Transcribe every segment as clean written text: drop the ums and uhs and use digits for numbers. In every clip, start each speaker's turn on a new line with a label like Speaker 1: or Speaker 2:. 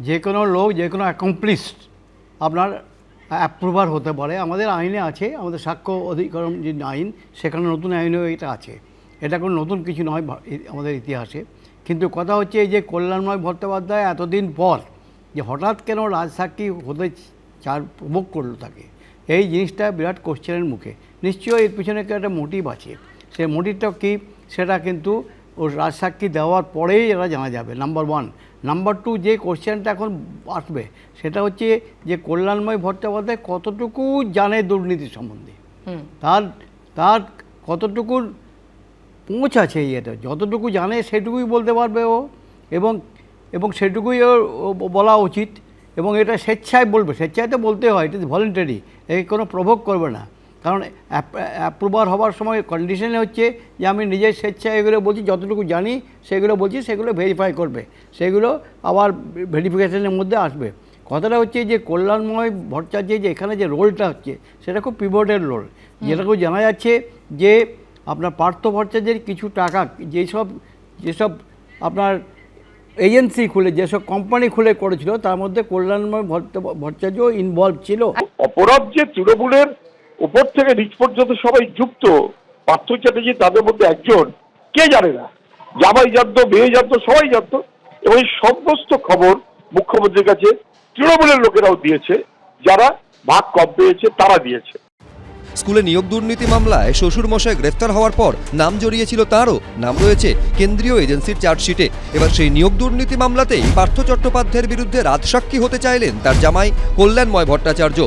Speaker 1: যে কোনো লোক, যে কোনো অ্যাকমপ্লিশড আপনার অ্যাপ্রুভার হতে পারে। আমাদের আইনে আছে, আমাদের সাক্ষ্য অধিকরণ যে আইন, সেখানে নতুন আইনেও এটা আছে। এটা কোনো নতুন কিছু নয় আমাদের ইতিহাসে। কিন্তু কথা হচ্ছে এই যে কল্যাণময় ভট্টোপাধ্যায় এতদিন পর যে হঠাৎ কেন রাজসাক্ষী হতে প্রভোগ করলো তাকে, এই জিনিসটা বিরাট কোশ্চেনের মুখে। নিশ্চয়ই এর পিছনে একটা মোটিভ আছে। সেই মোটিভটা কী সেটা কিন্তু ও রাজসাক্ষী দেওয়ার পরেই এরা জানা যাবে, নাম্বার ওয়ান। নাম্বার টু, যে কোশ্চেনটা এখন আসবে সেটা হচ্ছে যে কল্যাণময় ভট্টোপাধ্যায় কতটুকু জানে দুর্নীতি সম্বন্ধে, তার কতটুকুর পৌঁছ আছে এটা। যতটুকু জানে সেটুকুই বলতে পারবে ও, এবং সেটুকুই ওর বলা উচিত। এবং এটা স্বেচ্ছায় বলবে, স্বেচ্ছায় তো বলতে হয়, এটা ভলেন্টারি, একে কোনো প্রভোগ করবে না। কারণ অ্যাপ্রুভার হওয়ার সময় কন্ডিশনে হচ্ছে যে আমি নিজের স্বেচ্ছায় এগুলো বলছি, যতটুকু জানি সেগুলো বলছি, সেগুলো ভেরিফাই করবে, সেগুলো আবার ভেরিফিকেশনের মধ্যে আসবে। কথাটা হচ্ছে যে কল্যাণময় ভট্টাচার্যের যে এখানে যে রোলটা হচ্ছে সেটা খুব পিভটের রোল। যেটাকে জানা যাচ্ছে যে আপনার পার্থ ভট্টাচার্যের কিছু টাকা যেসব আপনার এজেন্সি খুলে, যেসব কোম্পানি খুলে করেছিল, তার মধ্যে কল্যাণময় ভট্টাচার্য ইনভলভ ছিল।
Speaker 2: অপরাধ যে তৃণমূলের উপর থেকে নিচ পর্যন্ত সবাই যুক্ত, পার্থ চ্যাটার্জি তাদের মধ্যে একজন, কে জানে না? জামাই জানতো, মেয়ে জানতো, সবাই জানতো। এবং এই সমস্ত খবর মুখ্যমন্ত্রীর কাছে তৃণমূলের লোকেরাও দিয়েছে, যারা ভাগ কম পেয়েছে তারা দিয়েছে।
Speaker 3: স্কুলে নিয়োগ দুর্নীতি মামলায় শ্বশুরমশাই গ্রেফতার হওয়ার পর নাম জড়িয়েছিল তাঁরও, নাম রয়েছে কেন্দ্রীয় এজেন্সির চার্জশিটে। এবার সেই নিয়োগ দুর্নীতি মামলাতেই পার্থ চট্টোপাধ্যায়ের বিরুদ্ধে রাজসাক্ষী হতে চাইলেন তার জামাই কল্যাণময় ভট্টাচার্য।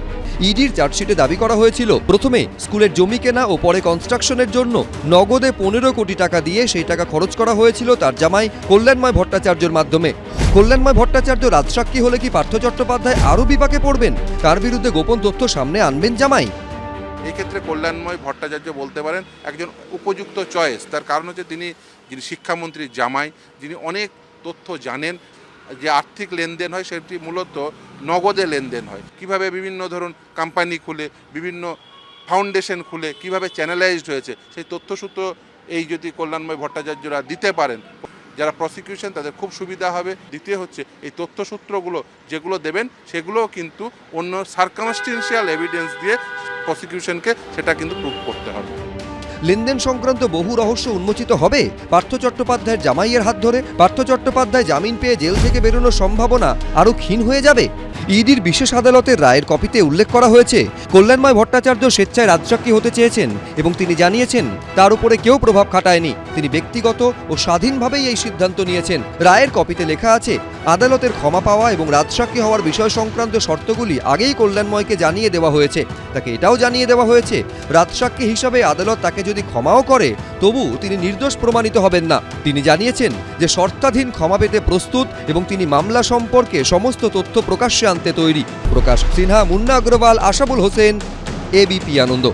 Speaker 3: ইডির চার্জশিটে দাবি করা হয়েছিল, প্রথমে স্কুলের জমি কেনা ও পরে কনস্ট্রাকশনের জন্য নগদে 15 কোটি টাকা দিয়ে সেই টাকা খরচ করা হয়েছিল তার জামাই কল্যাণময় ভট্টাচার্যের মাধ্যমে। কল্যাণময় ভট্টাচার্য রাজসাক্ষী হলে কি পার্থ চট্টোপাধ্যায় আরও বিপাকে পড়বেন? তার বিরুদ্ধে গোপন তথ্য সামনে আনবেন জামাই?
Speaker 4: এই ক্ষেত্রে কল্যাণময় ভট্টাচার্য বলতে পারেন একজন উপযুক্ত চয়েস। তার কারণ হচ্ছে যিনি শিক্ষামন্ত্রীর জামাই, যিনি অনেক তথ্য জানেন। যে আর্থিক লেনদেন হয় সেটি মূলত নগদে লেনদেন হয়, কিভাবে বিভিন্ন ধরুন কোম্পানি খুলে, বিভিন্ন ফাউন্ডেশন খুলে কিভাবে চ্যানেলাইজড হয়েছে, সেই তথ্যসূত্র এই যদি কল্যাণময় ভট্টাচার্যরা দিতে পারেন, যারা প্রসিকিউশন তাদের খুব সুবিধা হবে। দ্বিতীয় হচ্ছে এই তথ্যসূত্রগুলো যেগুলো দেবেন সেগুলোও কিন্তু অন্য সার্কামস্টেন্সিয়াল এভিডেন্স দিয়ে প্রসিকিউশনকে সেটা কিন্তু প্রুভ করতে হবে।
Speaker 3: লেনদেন সংক্রান্ত বহু রহস্য উন্মোচিত হবে পার্থ চট্টোপাধ্যায়ের জামাইয়ের হাত ধরে। পার্থ চট্টোপাধ্যায় জামিন পেয়ে জেল থেকে বেরোনোর সম্ভাবনা আরও ক্ষীণ হয়ে যাবে। ইডির বিশেষ আদালতের রায়ের কপিতে উল্লেখ করা হয়েছে, কল্যাণময় ভট্টাচার্য স্বেচ্ছায় রাজসাক্ষী হতে চেয়েছেন এবং তিনি জানিয়েছেন তার উপরে কেউ প্রভাব খাটায়নি, তিনি ব্যক্তিগত ও স্বাধীনভাবেই এই সিদ্ধান্ত নিয়েছেন। রায়ের কপিতে লেখা আছে, আদালতের ক্ষমা পাওয়া এবং রাজসাক্ষী হওয়ার বিষয় সংক্রান্ত শর্তগুলি আগেই কল্যাণময়কে জানিয়ে দেওয়া হয়েছে। তাকে এটাও জানিয়ে দেওয়া হয়েছে, রাজসাক্ষী হিসাবে আদালত তাকে যদি ক্ষমাও করে তবু তিনি নির্দোষ প্রমাণিত হবেন না। তিনি জানিয়েছেন যে শর্তাধীন ক্ষমা পেতে প্রস্তুত এবং তিনি মামলা সম্পর্কে সমস্ত তথ্য প্রকাশ্যে আনতে তৈরি। প্রকাশ সিনহা, মুন্না অগ্রওয়াল, আশাবুল হোসেন, এবিপি আনন্দ।